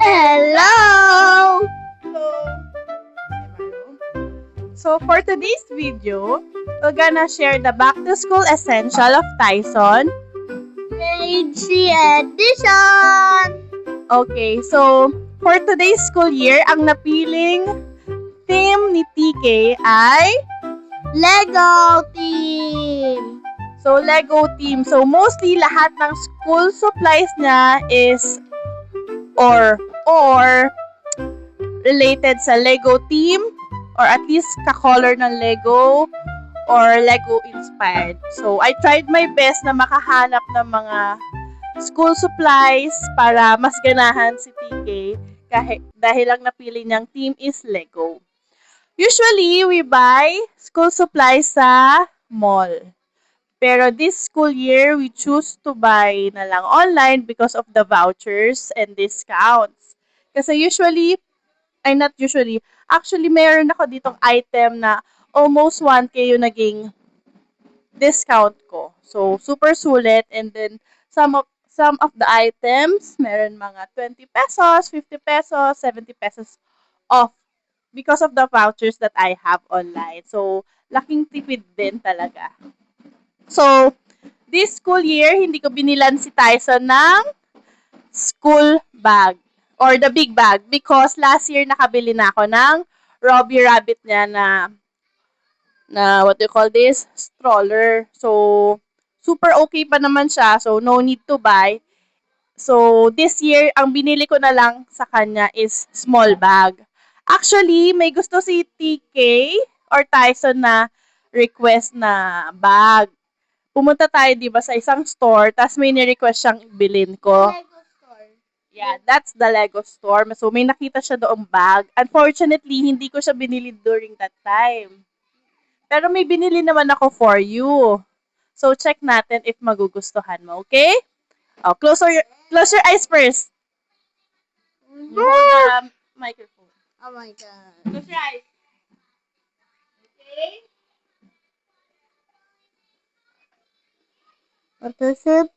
Hello! So for today's video, we're gonna share the back to school essential of Tyson. Grade 3 edition! Okay, so for today's school year, ang napiling theme ni TK ay Lego team! so Lego team. So mostly lahat ng school supplies niya is or related sa Lego team or at least ka-color ng Lego or Lego inspired. So I tried my best na makahanap ng mga school supplies para mas ganahan si TK dahil ang napili niyang team is Lego. Usually, we buy school supplies sa mall. Pero this school year, we choose to buy na lang online because of the vouchers and discounts. Kasi actually meron ako ditong item na almost 1K yung naging discount ko. So, super sulit. And then, some of the items, meron mga 20 pesos, 50 pesos, 70 pesos off because of the vouchers that I have online. So, laking tipid din talaga. So, this school year, hindi ko binilan si Tyson ng school bag or the big bag because last year nakabili na ako ng Robbie Rabbit niya na what do you call this? Stroller. So, super okay pa naman siya. So, no need to buy. So, this year, ang binili ko na lang sa kanya is small bag. Actually, may gusto si TK or Tyson na request na bag. Pumunta tayo, di ba, sa isang store, tapos may ni-request siyang bilhin ko. Lego store. Yeah, that's the Lego store. So, may nakita siya doong bag. Unfortunately, hindi ko siya binili during that time. Pero may binili naman ako for you. So, check natin if magugustuhan mo, okay? Oh, close your eyes first. You hold the microphone. Oh my god. Close your eyes. Okay? What is it?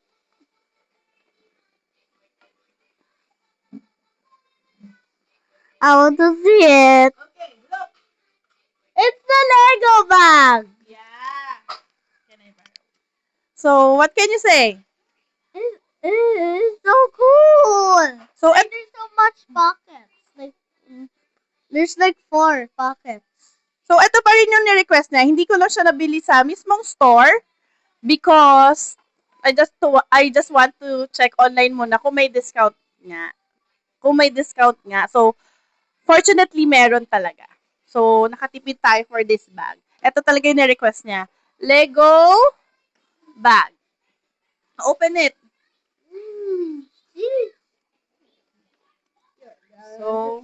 I want to see it. Okay, look. It's the Lego bag. Yeah. Can I borrow? So, what can you say? It's so cool. So, And there's so much pockets. There's like 4 pockets. So, ito pa rin yung ni-request niya. Hindi ko lang siya nabili sa mismong store because I just want to check online muna kung may discount nga. So, fortunately, meron talaga. So, nakatipid tayo for this bag. Ito talaga yung ni-request niya. Lego bag. Open it. So,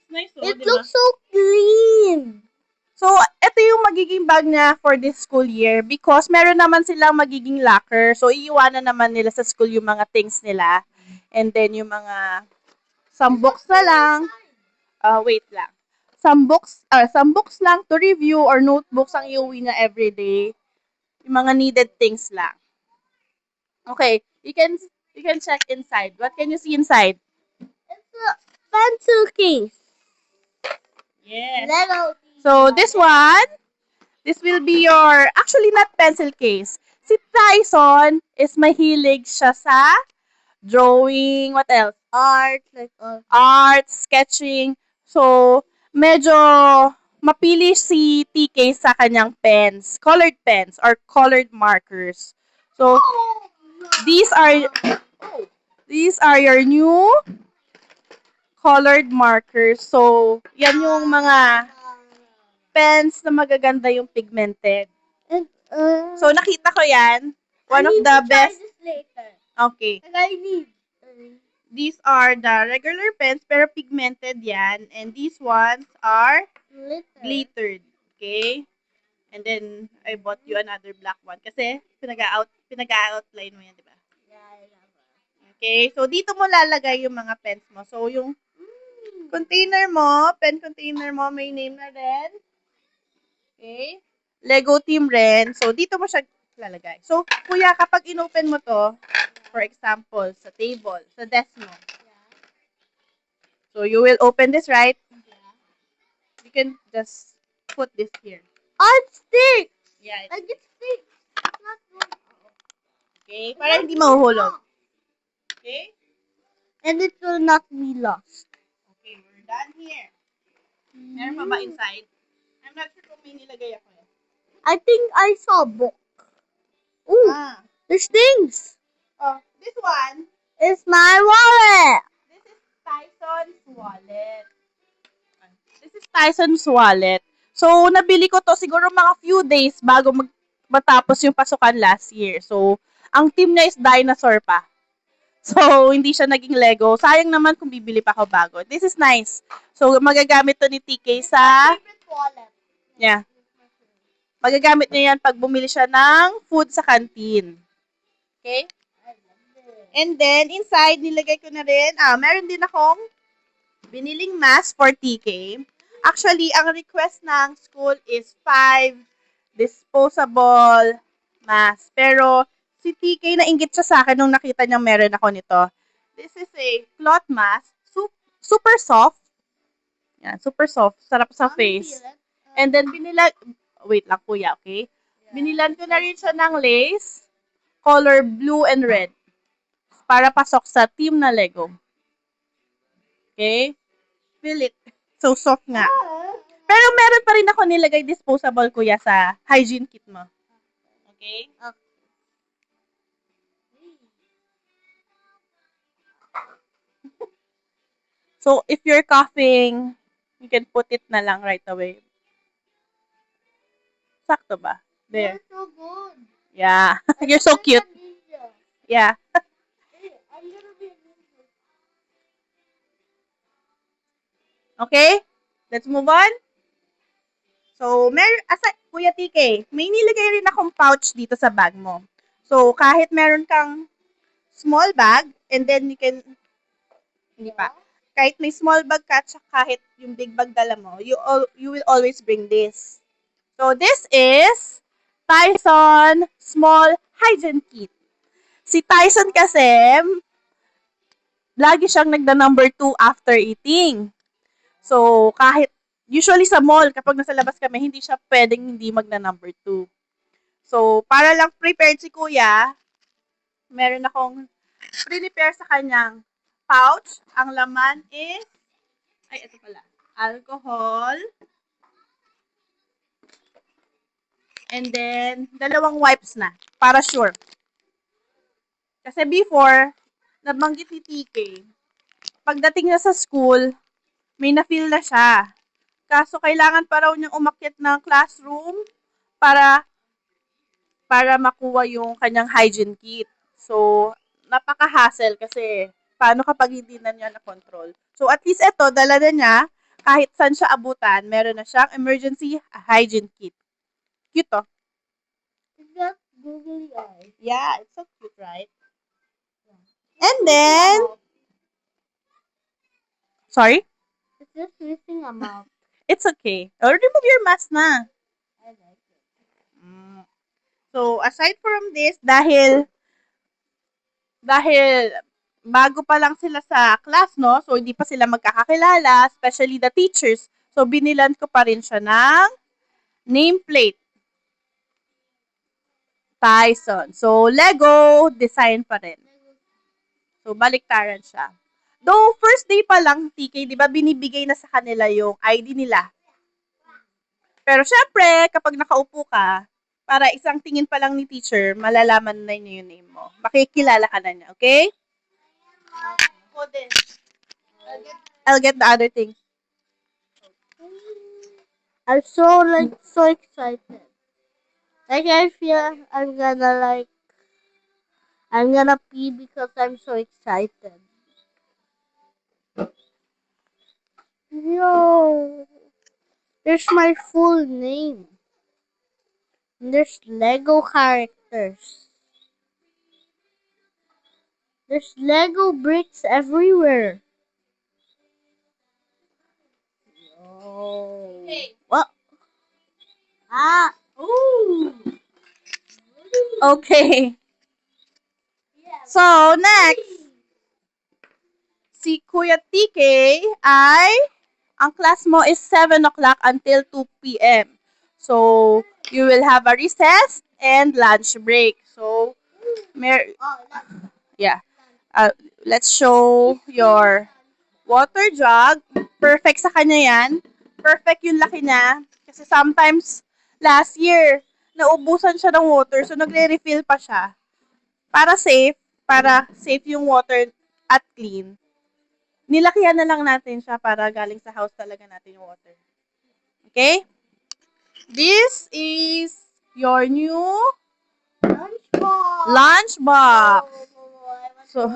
nice, It diba? looks so clean. So, ito yung magiging bag niya for this school year because meron naman silang magiging locker. So, iiwanan naman nila sa school yung mga things nila. And then, yung mga some books na lang. Wait lang. Some books lang to review or notebooks ang iuwi niya everyday. Yung mga needed things lang. Okay, you can check inside. What can you see inside? It's a pencil case. Yes. Lego. So, this will be your, actually not pencil case. Si Tyson is mahilig siya sa drawing, what else? Art. Art, sketching. So, medyo mapili si TK sa kanyang pens, colored pens or colored markers. So, these are your new colored markers. So, yan yung mga pens na magaganda yung pigmented. So, nakita ko yan. One of the best. This later. Okay. And I need. These are the regular pens pero pigmented yan. And these ones are glittered. Okay? And then, I bought you another black one. Kasi, pinag-outline mo yan, di ba? Okay? So, dito mo lalagay yung mga pens mo. So, yung container mo, pen container mo, may name na rin. Okay? Lego team rin. So, dito mo siya lalagay. So, kuya, kapag inopen mo to, For example, sa table, sa desk mo. So you will open this, right? You can just put this here. Oh, it sticks. Yeah. Like it sticks. It's not going. Okay? Para hindi mahuhulog. Okay? And it will not be lost. Okay, we're done here. Meron pa ba inside? I'm not sure kung may nilagay ako eh. I think I saw a book. Ooh, there's things. Oh, this one. It's my wallet. This is Tyson's wallet. This is Tyson's wallet. So, nabili ko to siguro mga few days bago matapos yung pasukan last year. So, ang team niya is dinosaur pa. So, hindi siya naging Lego. Sayang naman kung bibili pa ako bago. This is nice. So, magagamit to ni TK sa... Favorite wallet. Yeah. Magagamit niya yan pag bumili siya ng food sa canteen. Okay? And then, inside, nilagay ko na rin, meron din akong biniling mask for TK. Actually, ang request ng school is 5 disposable mask. Pero, si TK nainggit siya sa akin nung nakita niyang meron ako nito. This is a cloth mask. Super soft. Yan, super soft. Sarap sa face. And then, wait lang kuya, okay? Binilan ko na rin siya ng lace. Color blue and red. Para pasok sa team na Lego. Okay? Feel it. So soft nga. Pero meron pa rin ako nilagay disposable, kuya, sa hygiene kit mo. Okay? So, if you're coughing, you can put it na lang right away. Sakto ba? There. You're so good. Yeah. You're so cute. Yeah. I'm gonna be a ninja. Okay? Let's move on. So, Kuya TK, may nilagay rin akong pouch dito sa bag mo. So, kahit meron kang small bag, and then you can, hindi pa, kahit may small bag ka, at kahit yung big bag dala mo, you will always bring this. So, this is Tyson Small Hygiene Kit. Si Tyson kasi, lagi siyang nagda-number 2 after eating. So, usually sa mall, kapag nasa labas kami, hindi siya pwedeng hindi magna-number 2. So, para lang prepared si kuya, meron akong prepare sa kanyang pouch. Ang laman is, ito pala, alcohol. And then, 2 wipes na, para sure. Kasi before, nabanggit ni TK, pagdating niya sa school, may na-feel na siya. Kaso, kailangan pa raw niyang umakyat ng classroom para makuha yung kanyang hygiene kit. So, napaka-hassle kasi paano kapag hindi na niya na-control. So, at least ito, dala na niya, kahit saan siya abutan, meron na siyang emergency hygiene kit. Cute, oh. It's got googly eyes. Yeah, it's so cute, right? And then, sorry? It's just missing a mouth. It's okay. Or remove your mask na. I like it. So, aside from this, dahil bago pa lang sila sa class, no? So, hindi pa sila magkakakilala, especially the teachers. So, binilan ko pa rin siya ng nameplate. Tyson. So, Lego design pa rin. So, baliktaran siya. Though, first day pa lang, TK, di ba, binibigay na sa kanila yung ID nila. Pero, syempre, kapag nakaupo ka, para isang tingin pa lang ni teacher, malalaman na niya yung name mo. Makikilala ka na niya, okay? I'll get the other thing. I'm so excited. Like I feel I'm gonna pee because I'm so excited. Yo, there's my full name. And there's Lego characters. There's Lego bricks everywhere. Oh. Okay. What? Ooh. Okay. So, next, si Kuya TK ay, ang class mo is 7 o'clock until 2 p.m. So, you will have a recess and lunch break. So, yeah. Let's show your water jug. Perfect sa kanya yan. Perfect yung laki niya. Kasi sometimes, last year, naubusan siya ng water. So, nagre-refill pa siya. Para safe yung water at clean. Nilakihan na lang natin siya para galing sa house talaga natin yung water. Okay? This is your new lunchbox. So,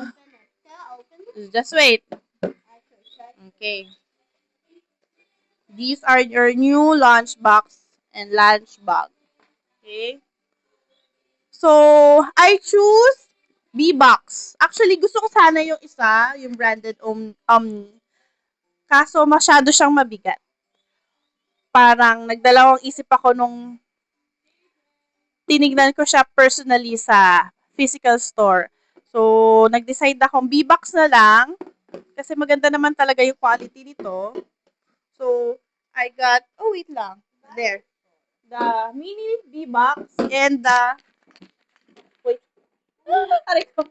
just wait. Okay. These are your new lunchbox and lunch bag. Okay? So, I choose B-Box. Actually, gusto ko sana yung isa, yung branded Omni. Kaso, masyado siyang mabigat. Parang nagdalawang isip ako nung tinignan ko siya personally sa physical store. So, nag-decide akong B-Box na lang kasi maganda naman talaga yung quality nito. So, I got, oh wait lang, there. The mini B-Box and the, wait, aray ko,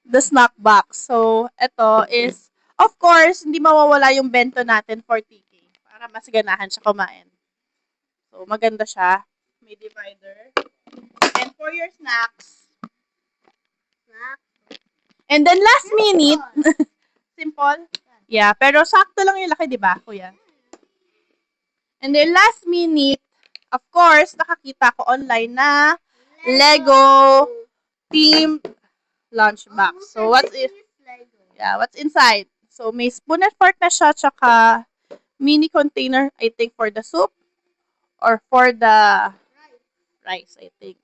the snack box. So, ito is, of course, hindi mawawala yung bento natin for TK para mas ganahan siya kumain. So, maganda siya. May divider. And for your snacks. And then last minute, simple. Yeah, pero sakto lang yung laki, di ba, kuya? And then last minute, of course, nakakita ko online na Lego themed lunchbox. So, what's inside? So, may spoon and fork na siya, tsaka mini container, I think, for the soup or for the rice, I think.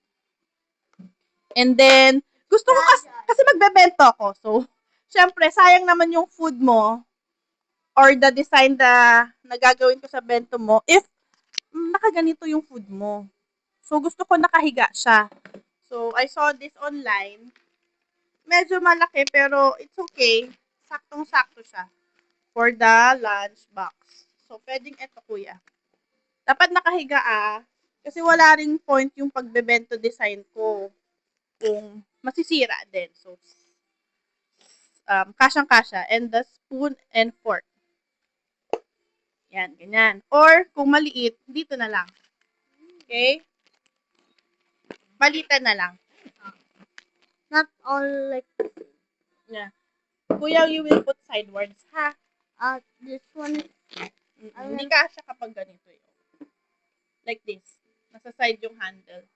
And then, gusto ko kasi magbebento ako. So, syempre, sayang naman yung food mo or the design na gagawin ko sa bento mo if nakaganito yung food mo. So, gusto ko nakahiga siya. So, I saw this online. Medyo malaki pero it's okay. Saktong-sakto siya for the lunch box. So, pwedeng ito, kuya. Dapat nakahiga kasi wala ring point yung pagbebento design ko kung masisira din. So, kasyang-kasya. And the spoon and fork. Yan, ganyan. Or, kung maliit, dito na lang. Okay? Balitan na lang. Not all like. Yeah. Kuya, you will put sidewards, ha? This one. Hindi kasya kapag ganito yun. Like this. Nasa side yung handle.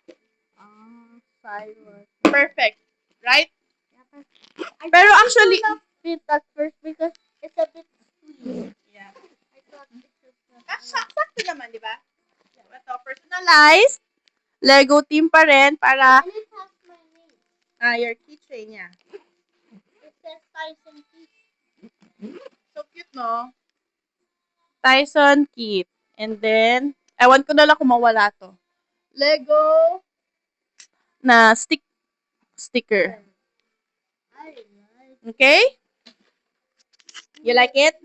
Sideways. Perfect. Right? Pero actually, Fit at first because it's a bit sweet. yeah. I thought it was not. Sakto naman, di ba? Ito, personalized. Lego team pa rin para And it has my name. your keychain niya. It says Tyson Kit. So cute, no? Tyson kit. And then, ewan ko na lang kung mawala to. Lego na sticker. I like. Okay? You like it?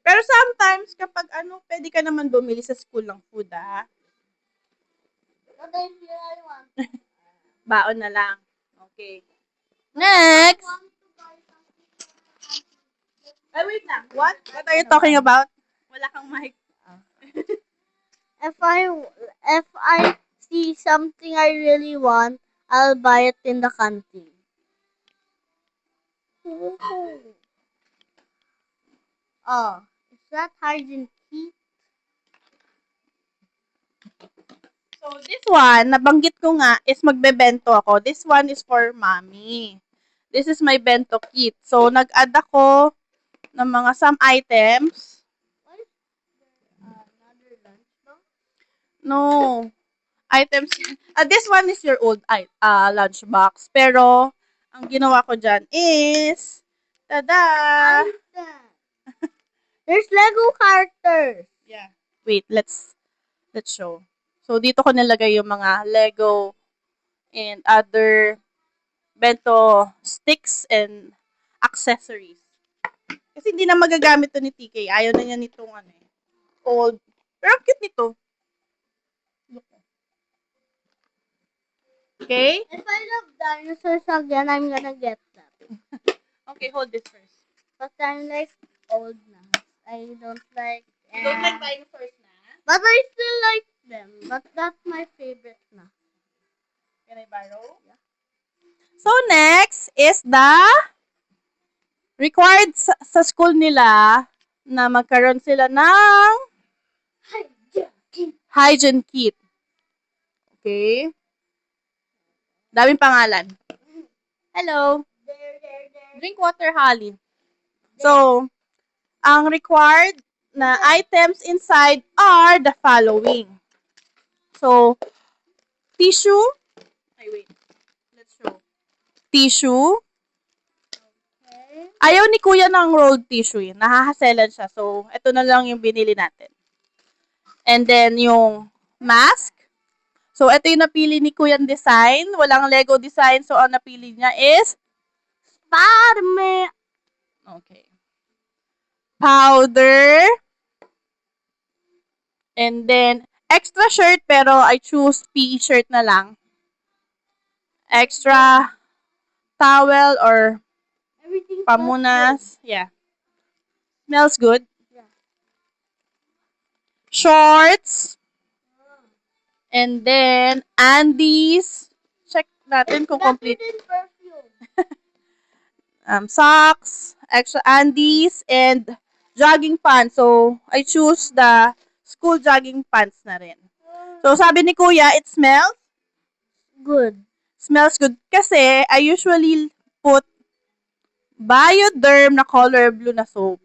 Pero sometimes, kapag pwede ka naman bumili sa school ng food, What I feel I want. Baon na lang. Okay. Next! I want to buy something. Ay, wait lang. What? What are you talking about? Wala kang mic. If I see something I really want, I'll buy it in the canteen. Oh, is that hygiene key? So, this one, nabanggit ko nga, is magbebento ako. This one is for mommy. This is my bento kit. So, nag-add ako ng mga some items. What is another lunchbox? No. Items. This one is your old lunchbox. Pero, ang ginawa ko dyan is, tada! There's Lego characters. Yeah. Wait, let's show. So, dito ko nilagay yung mga Lego and other bento sticks and accessories. Kasi hindi na magagamit to ni TK. Ayaw na niya nitong old. Pero ang cute nito. Okay? If I love dinosaurs again, I'm gonna get them. Okay, hold this first. But I'm like old now. I don't like. You don't like dinosaurs na? But I still like them. But that's my favorite now. Can I borrow? Yeah. So, next is the required sa school nila na magkaroon sila ng hygiene kit. Okay? Daming pangalan. Hello. Drink water, Holly. So, ang required na items inside are the following. So, tissue. Ay, wait. Let's show. Tissue. Okay. Ayaw ni Kuya ng rolled tissue. Nahahaselan siya. So, ito na lang yung binili natin. And then, yung mask. So, ito yung napili ni Kuya design. Walang Lego design. So, ang napili niya is Spider-Man. okay. Powder. And then, extra shirt pero I choose PE shirt na lang. Extra towel or Everything. pamunas. Yeah. Smells good. Yeah. Shorts. And then, undies. Check natin kung complete. Better than perfume. Socks, extra undies, and jogging pants. So, I choose the school jogging pants na rin. So, sabi ni Kuya, it smells Good. Smells good. Kasi, I usually put Bioderm na color blue na soap.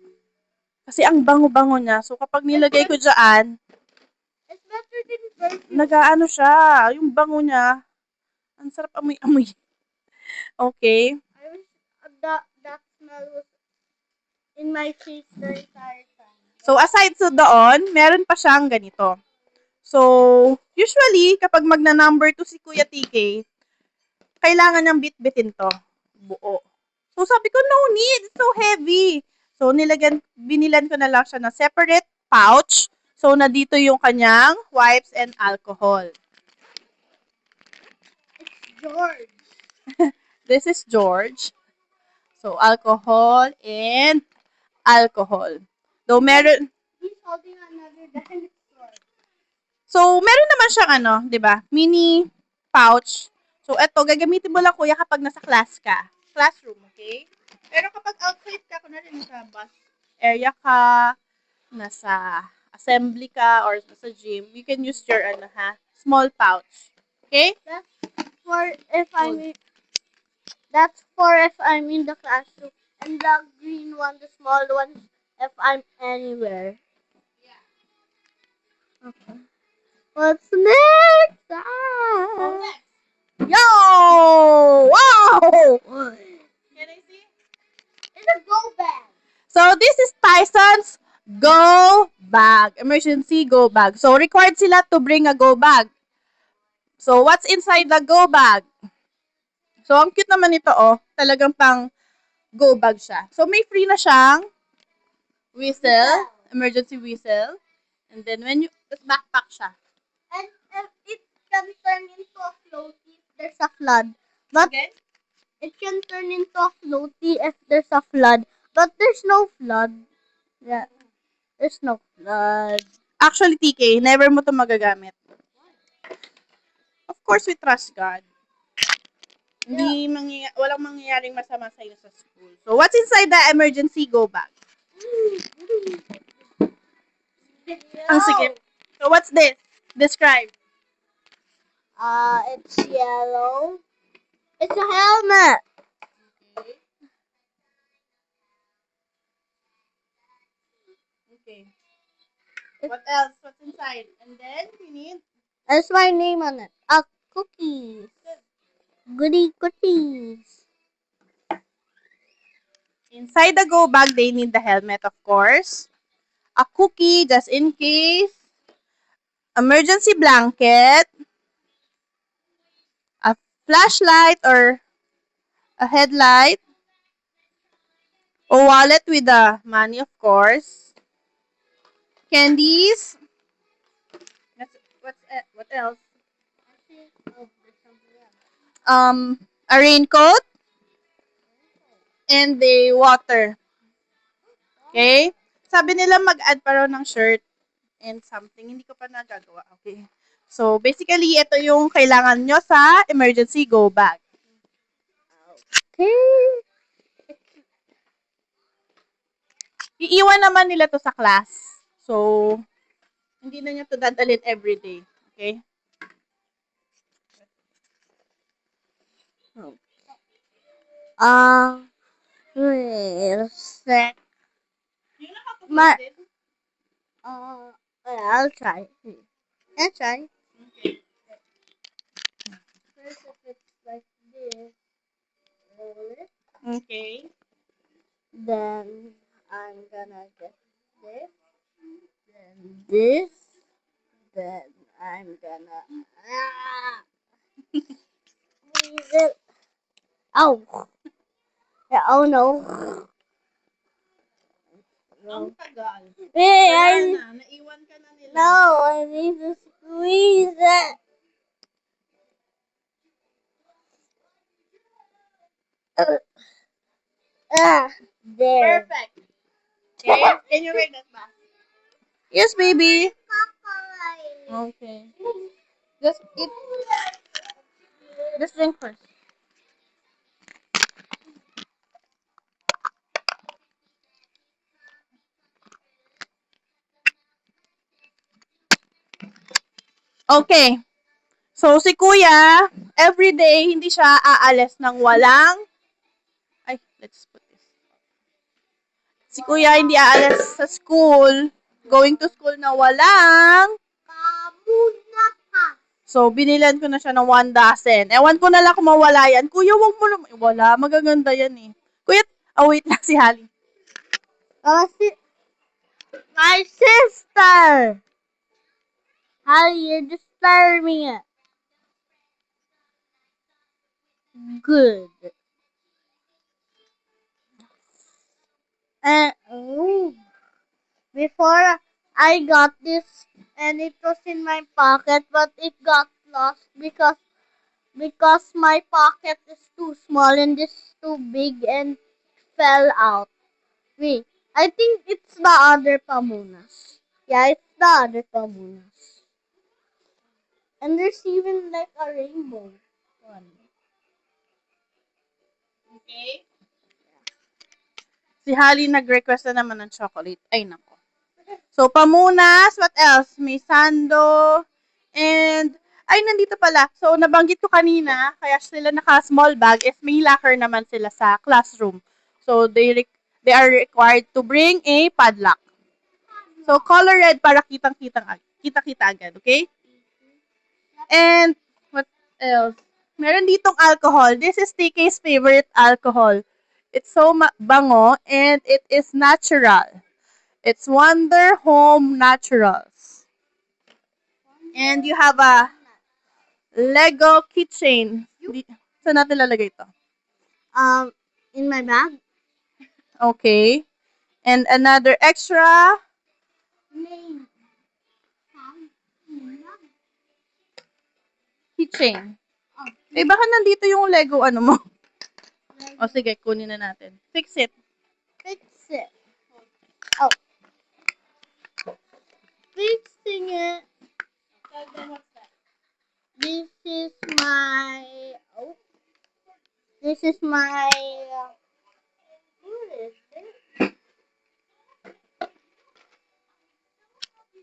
Kasi ang bango-bango niya. So, kapag nilagay ko dyan, It's better than perfume. nagaano siya. Yung bango niya. Ang sarap amoy-amoy. Okay. I wish that smell was in my face the entire time. So, aside sa doon, meron pa siyang ganito. So, usually, kapag magna-number 2 si Kuya TK, kailangan niyang bit-bitin to. Buo. So, sabi ko, no need. It's so heavy. So, binilan ko na lang siya ng separate pouch. So, na dito yung kanyang wipes and alcohol. It's George. This is George. So, alcohol and alcohol. Though meron, He's holding another dinosaur. so, meron naman siyang di ba? Mini pouch. So, eto, gagamitin mo lang kuya kapag nasa classroom, okay? Pero kapag outside ka, kunwari nasa bus area ka, nasa assembly ka, or nasa gym, you can use your, small pouch. Okay? That's for if I'm in the classroom. And the green one, the small one, if I'm anywhere. Yeah. Okay. What's next? So, Ah. next. Yo! Wow! Can I see? It's a go bag. So, this is Tyson's go bag. Emergency go bag. So, required sila to bring a go bag. So, what's inside the go bag? So, ang cute naman ito, talagang pang go bag siya. So, may free na siyang whistle, emergency whistle. And then, tapos backpack siya. And it can turn into a floaty if there's a flood. But Again? it can turn into a floaty if there's a flood. But there's no flood. Yeah. There's no flood. Actually, TK, never mo to magagamit. Of course, we trust God. Walang mangyayaring masama sa iyo sa school. So, what's inside the emergency go bag? Ang sikip. So, what's this? Describe. It's yellow. It's a helmet. Okay. Okay. What else? What's inside? And then, we need... There's my name on it. Cookies. Goody cookies. Inside the go bag, they need the helmet, of course. A cookie, just in case. Emergency blanket. A flashlight or a headlight, a wallet with the money, of course, candies. What else? A raincoat and the water. Okay? Sabi nila mag-add pa raw ng shirt and something. Hindi ko pa nagagawa. Okay. So, basically, ito yung kailangan nyo sa emergency go bag. Okay. Iiwan naman nila to sa class. So, hindi na nyo to dadalhin everyday. Okay? Wait a sec. Ma- I'll try. I'll try. Okay. First, if it's like this, roll it. Okay. Then I'm gonna get this. Then this. Then I'm gonna. Squeeze it. Oh. Yeah, oh no. Ang tagal. Hey, Wala na. Naiwan ka na nila. no, I need to squeeze it. There. Perfect. Okay? Can you read that back? Yes, baby. Okay. Just eat. Just drink first. Okay. So, si Kuya, everyday, hindi siya aalis ng walang... Ay, let's put this. Si Kuya, hindi aalis sa school, going to school na walang... So, binilan ko na siya ng 1 dozen. Ewan ko na lang kung mawala yan. Kuya, wag mo naman. Wala, magaganda yan eh. Kuya, wait lang si Hali. My sister! How you disturbing it? Good. And before I got this, and it was in my pocket, but it got lost because my pocket is too small and this is too big and fell out. Wait, I think it's the other pamunas. Yeah, it's the other pamunas. And there's even like a rainbow one. Okay. Si Hali nag-request na naman ng chocolate. Ay, nako. So, pamunas. What else? May sando. And, ay, nandito pala. So, nabanggit ko kanina, kaya sila naka-small bag is may locker naman sila sa classroom. So, they are required to bring a padlock. So, color red para kita-kita agad. Okay? And, what else? Meron ditong alcohol. This is TK's favorite alcohol. It's so bango and it is natural. It's Wonder Home Naturals. And you have a Lego keychain. Saan natin lalagay ito? In my bag. Okay. And another extra keychain. Eh, baka nandito yung Lego ano mo. O sige, kunin na natin. Fix it. Fix it. Oh. Fixing it. This is my. Oh. This is my. What is this?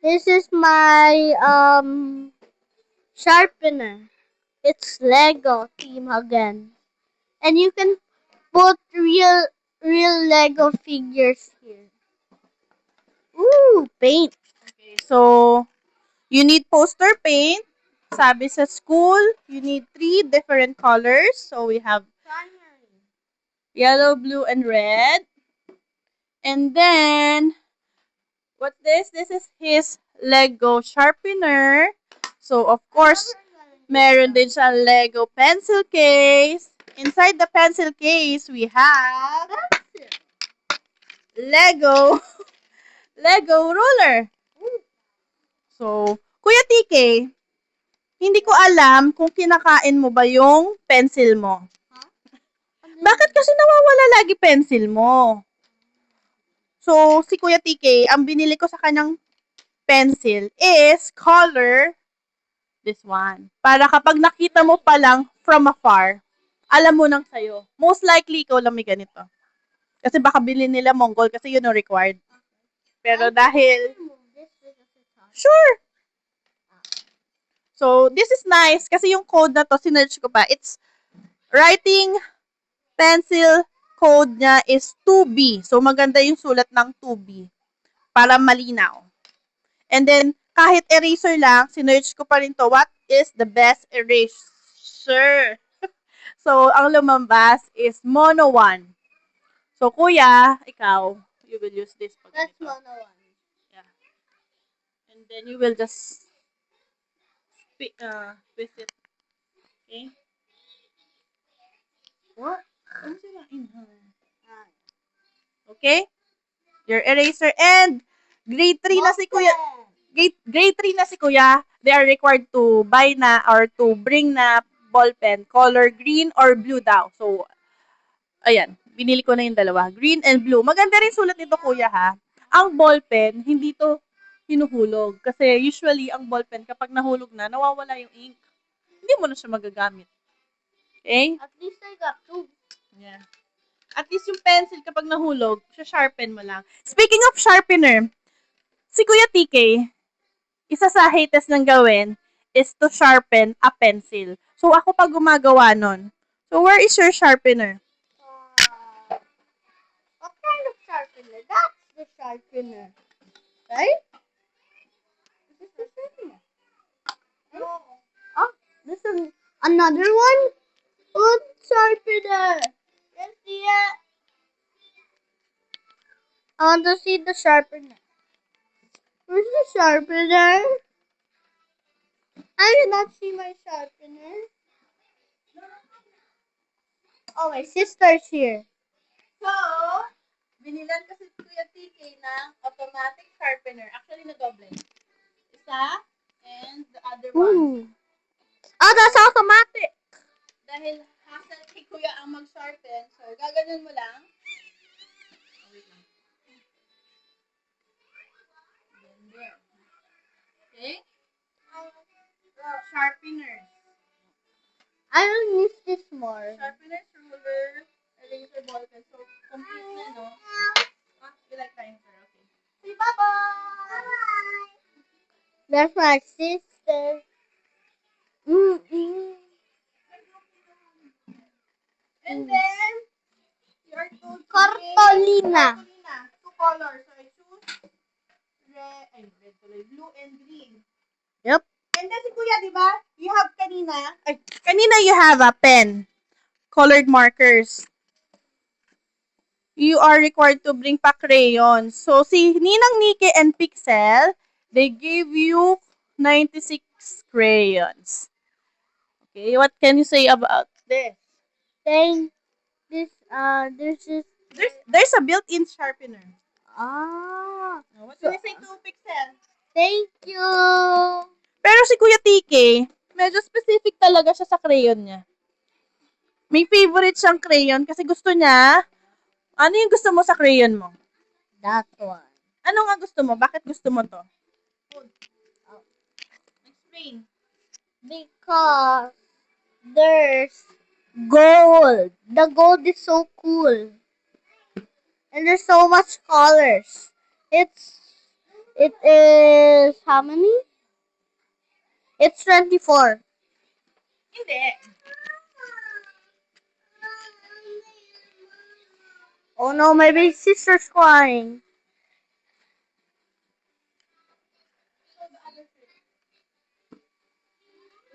This is my sharpener. It's Lego theme again, and you can put real Lego figures here. Ooh, paint. Okay, so you need poster paint. Sabi sa school, you need 3 different colors. So we have yellow, blue, and red. And then, what's this? This is his Lego sharpener. So, of course, meron din siya Lego pencil case. Inside the pencil case, we have Lego. Lego ruler. So, Kuya TK, hindi ko alam kung kinakain mo ba yung pencil mo. Bakit kasi nawawala lagi pencil mo? So, si Kuya TK, ang binili ko sa kanyang pencil is color this one. Para kapag nakita mo pa lang from afar, alam mo nang sa'yo. Most likely, ikaw lang may ganito. Kasi baka bilhin nila Mongol kasi yun ang required. Pero dahil, sure. So, this is nice kasi yung code na to, sinerch ko pa. It's writing pencil code niya is 2B. So, maganda yung sulat ng 2B para malinaw. And then, kahit eraser lang, sinerch ko pa rin to, what is the best eraser? So, ang lumabas is Mono 1. So, kuya, ikaw, you will use this pag That's ganito. Mono 1. Yeah. And then, you will just twist it. Okay? What? Ano sirain, ha? Okay? Your eraser and grade 3 na si kuya. Grade 3 na si kuya, they are required to buy na or to bring na ball pen, color green or blue daw. So, ayan, binili ko na yung dalawa. Green and blue. Maganda rin sulat nito kuya ha. Ang ball pen, hindi to hinuhulog. Kasi usually, ang ball pen, kapag nahulog na, nawawala yung ink. Hindi mo na siya magagamit. Okay? At least I got 2. Yeah. At least yung pencil, kapag nahulog, sharpen mo lang. Speaking of sharpener, si Kuya TK, isa sa hatest ng gawin is to sharpen a pencil. So, ako pag gumagawa nun. So, where is your sharpener? What kind of sharpener? That's the sharpener. Right? This is the sharpener. Oh, this is another one? What sharpener? Let's see it. I want to see the sharpener. Where's the sharpener? I did not see my sharpener. Oh, my sister's here. So, binilan kasi Kuya TK ng automatic sharpener. Actually, na doble. Isa, and the other one. Ooh. Oh, that's automatic. Dahil hassle kay Kuya ang mag-sharpen, so gaganon mo lang. Oh, wait lang. Okay? Sharpeners. I will use this more. Sharpeners, ruler, eraser, ball pen. So, complete na, no? Ah, you like time, sir. Okay. Say bye-bye. That's my sister. Mm-mm. And then, your two Cartolina. Cartolina. Two colors. So, I choose red tuloy, blue and green. Yep. And then si Kuya, di ba? You have kanina you have a pen. Colored markers. You are required to bring pa crayons. So, si Ninang Nike and Pixel, they gave you 96 crayons. Okay, what can you say about this? Then this is There's a built-in sharpener. What so, can you say to Pixel? thank you. Pero si Kuya TK, medyo specific talaga siya sa crayon niya. May favorite siyang crayon kasi gusto niya, ano yung gusto mo sa crayon mo? That one. Ano nga gusto mo? Bakit gusto mo to? Explain. Because there's gold. The gold is so cool. And there's so much colors. It is how many? It's 24. Hindi. Oh no, my big sister's crying.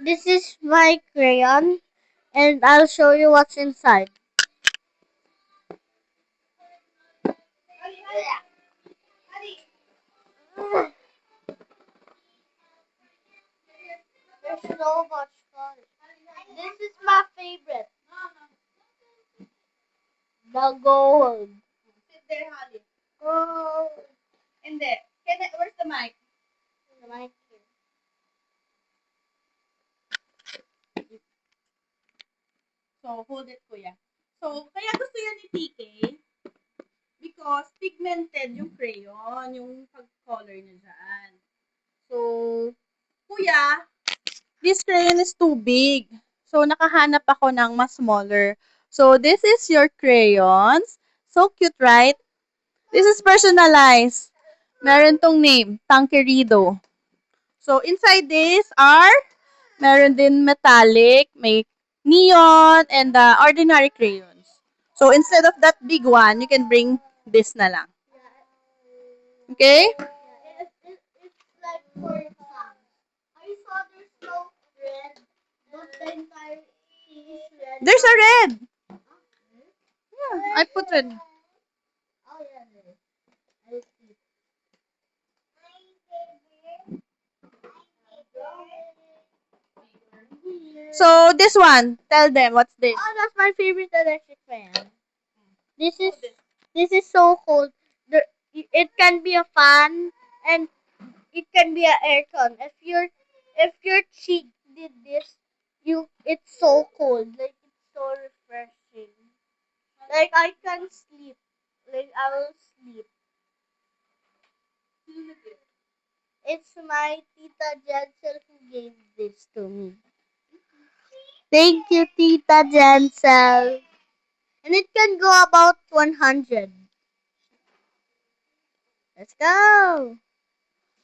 This is my crayon, and I'll show you what's inside. There's so much color. This is my favorite. The gold. Sit there, Holly. Gold. Hindi. Where's the mic? The mic here. So, hold it, kuya. So, kaya gusto yan ni TK because pigmented yung crayon, yung pag-color niya dyan. So, kuya, this crayon is too big. So, nakahanap ako ng mas smaller. So, this is your crayons. So cute, right? This is personalized. Meron tong name, Tanquerido. So, inside this are, meron din metallic, may neon, and ordinary crayons. So, instead of that big one, you can bring this na lang. Okay? It's like for exam. I saw there's no red, but the entire thing is red. There's a red. Yeah, I put red. Oh yeah, there is. I see. So, this one, tell them, what's this? Oh, that's my favorite electric fan. This is so cold. It can be a fan and it can be an aircon. If your cheek did this, it's so cold. Like it's so refreshing. Like I can sleep. Like I will sleep. It's my Tita Jensel who gave this to me. Thank you, Tita Jensel. And it can go about 100. Let's go.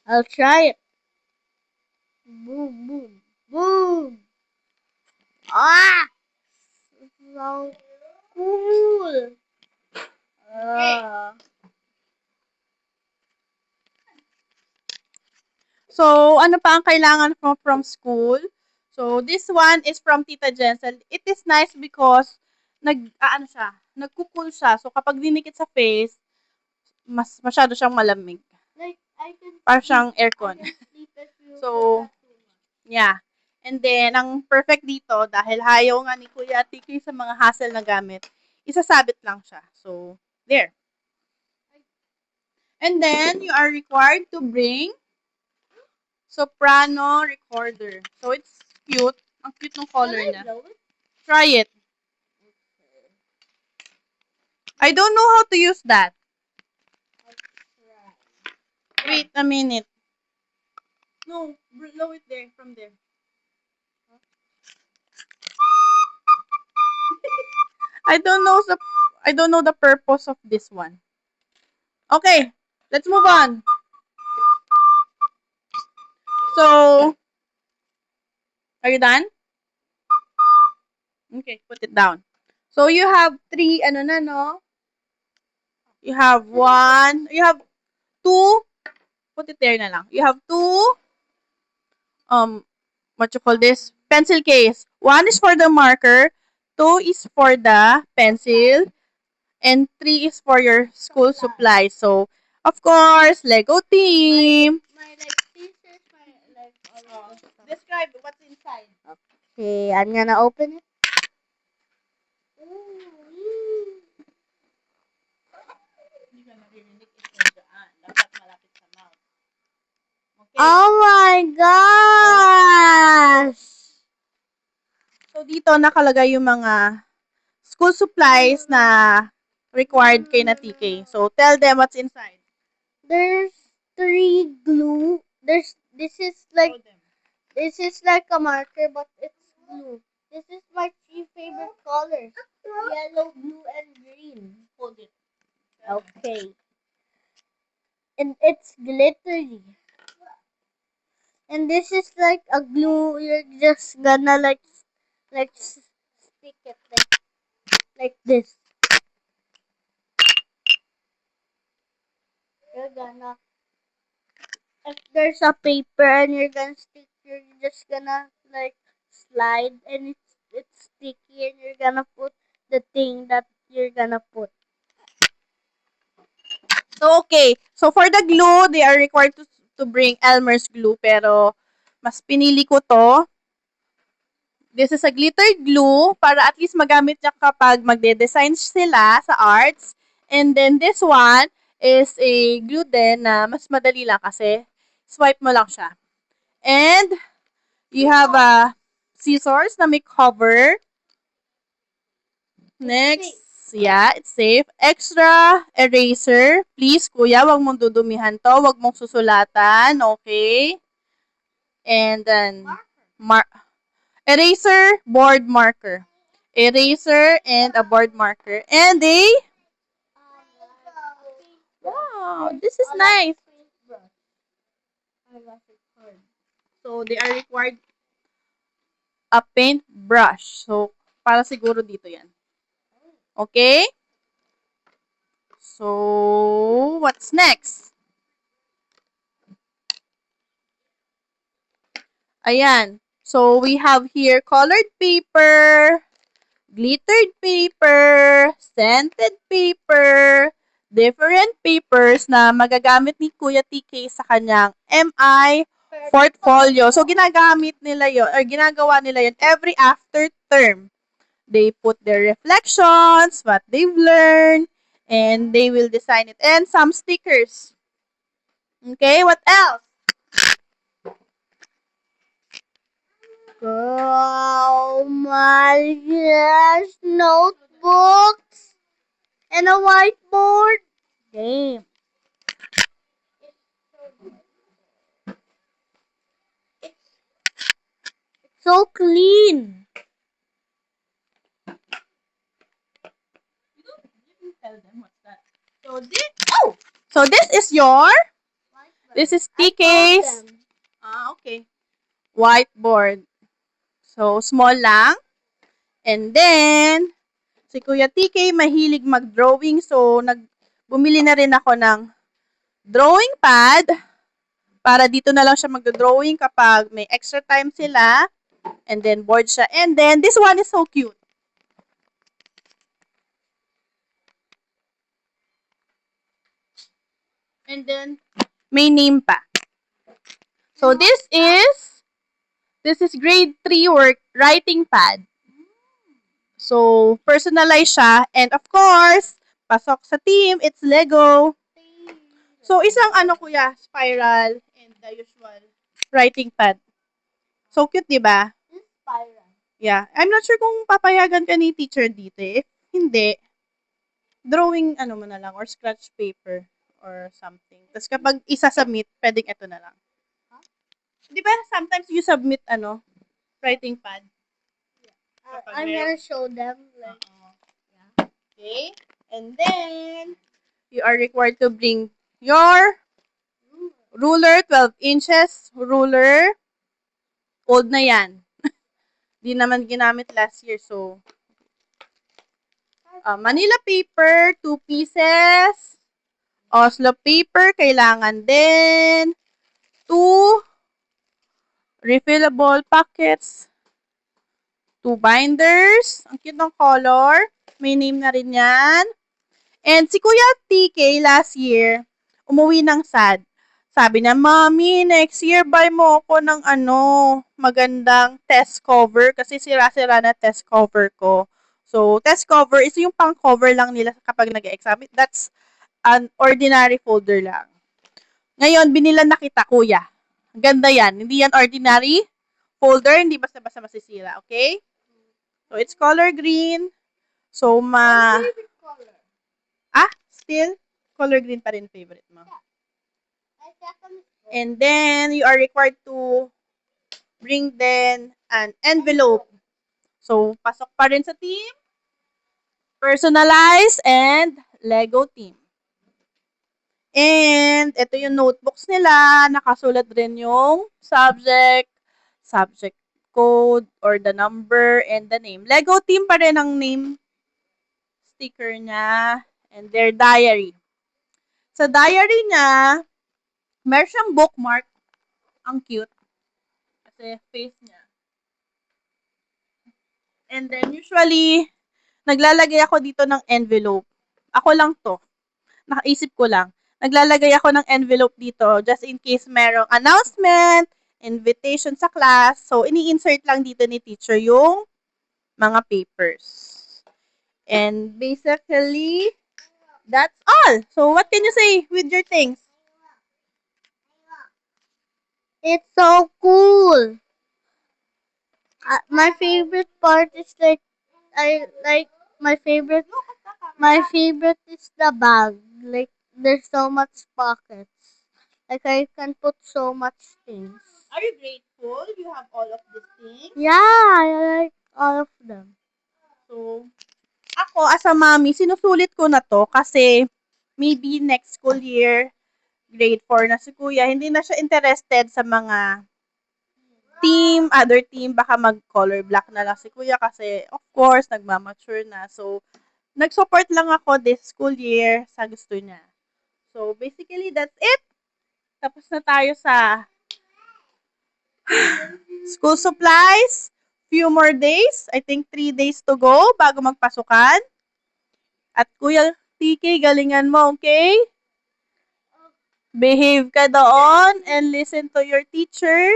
I'll try it. Boom, boom, boom. Ah! So cool. Ah. So, ano pa ang kailangan mo from school? So, this one is from Tita Jensel. It is nice because nagkukul siya. So, kapag dinikit sa face, masyado siyang malamig. Like, I can Parang sleep. siyang aircon. I can sleep if you So, put that too much. Yeah. And then, ang perfect dito, dahil hayaw nga ni Kuya Tiki sa mga hassle na gamit, isasabit lang siya. So, there. And then, you are required to bring soprano recorder. So, it's cute. Ang cute ng color Can I niya. blow it? Try it. I don't know how to use that. I'll try. Wait a minute. No, blow it there, from there. I don't know the purpose of this one. Okay, let's move on. So, are you done? Okay, put it down. So, you have 3, ano na, no? You have 1, you have 2, put it there na lang. You have 2, what you call this? Pencil case. 1 is for the marker, 2 is for the pencil, and 3 is for your school supplies. So, of course, Lego team. My scissors, all of the stuff. Describe what's inside. Okay, I'm gonna open it. Hindi ka naririnig ito dyan. Dapat malapit sa mouth. Okay. Oh my gosh! So, dito nakalagay yung mga school supplies na required kay na TK. So, tell them what's inside. There's 3 glue. This is like a marker, but it's blue. This is my 3 favorite colors: yellow, blue, and green. Hold it. Okay. And it's glittery. And this is like a glue. You're just gonna stick it like this. You're gonna, if there's a paper and you're just gonna slide, and it's sticky, and you're gonna put the thing that you're gonna put. So, okay. So, for the glue, they are required to bring Elmer's glue. Pero, mas pinili ko to. This is a glittered glue para at least magamit niya kapag magde-design sila sa arts. And then this one is a glue din na mas madali lang kasi swipe mo lang siya. And you have a scissors na may cover. Next, yeah, it's safe. Extra eraser. Please, kuya, wag mong dudumihan to. Wag mong susulatan, okay? And then, eraser, board marker. Eraser and a board marker. And wow, this is nice. So, they are required a paint brush. So, para siguro dito yan. Okay? So, what's next? Ayan. So, we have here colored paper, glittered paper, scented paper, different papers na magagamit ni Kuya TK sa kanyang MI portfolio. So, ginagamit nila yon or ginagawa nila yon every after term. They put their reflections, what they've learned, and they will design it. And some stickers. Okay, what else? Oh my gosh, notebooks and a whiteboard. Damn. It's so clean. Tell them what's that. So this is TK's. Okay. Whiteboard. So small lang. And then si Kuya TK mahilig mag-drawing, so bumili na rin ako ng drawing pad para dito na lang siya mag-drawing kapag may extra time sila. And then board siya. And then this one is so cute. And then may name pa. So this is grade 3 work writing pad. So personalize siya, and of course, pasok sa team, it's Lego. So isang kuya, spiral and the usual writing pad. So cute, 'di ba? Spiral. Yeah, I'm not sure kung papayagan ka ni teacher dito. If hindi, drawing mo na lang or scratch paper or something. Tapos kapag isa-submit, pwedeng ito na lang. Di ba sometimes you submit writing pad? I'm gonna show them. Like, Okay? And then, you are required to bring your ruler, 12 inches ruler. Old na yan. Di naman ginamit last year, so. Manila paper, 2 pieces. Oslo paper, kailangan din. 2 refillable packets. 2 binders. Ang cute ng color. May name na rin yan. And si Kuya TK last year, umuwi ng sad. Sabi niya, Mommy, next year buy mo ako ng magandang test cover kasi sira-sira na test cover ko. So, test cover is yung pang-cover lang nila kapag nag-exam. That's an ordinary folder lang. Ngayon, binilan na kita, Kuya. Ganda yan. Hindi yan ordinary folder, hindi basta-basta masisira, okay? So, it's color green. So, still, color green pa rin favorite mo. And then, you are required to bring then an envelope. So, pasok pa rin sa team, personalize, and Lego team. And, ito yung notebooks nila. Nakasulat rin yung subject code, or the number, and the name. Lego team pa rin ang name sticker niya, and their diary. Sa diary niya, meron siyang bookmark. Ang cute. Kasi face niya. And then, usually, naglalagay ako dito ng envelope. Ako lang to. Nakaisip ko lang. Naglalagay ako ng envelope dito just in case merong announcement, invitation sa class. So, ini-insert lang dito ni teacher yung mga papers. And basically, that's all. So, what can you say with your things? It's so cool. My favorite part is like my favorite is the bag. Like there's so much pockets. Like I can put so much things. Are you grateful you have all of these things? Yeah, I like all of them. So, ako as a mommy, sinusulit ko na to kasi maybe next school year, grade 4 na si kuya, hindi na siya interested sa mga other team, baka mag-color black na lang si kuya kasi of course, nagmamature na. So, nag-support lang ako this school year sa gusto niya. So, basically, that's it. Tapos na tayo sa school supplies. Few more days. I think 3 days to go bago magpasukan. At Kuya TK, galingan mo, okay? Behave ka doon and listen to your teacher.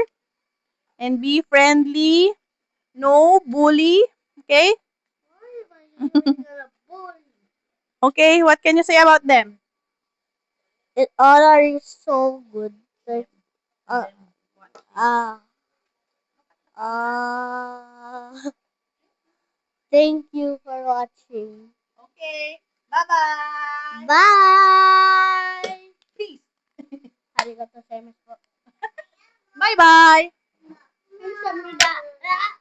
And be friendly. No bully. Okay? Okay, what can you say about them? It all are so good. Like uh uh thank you for watching. Okay. Bye-bye. Bye. Peace. Arigatou gozaimasu. Bye-bye. 감사합니다.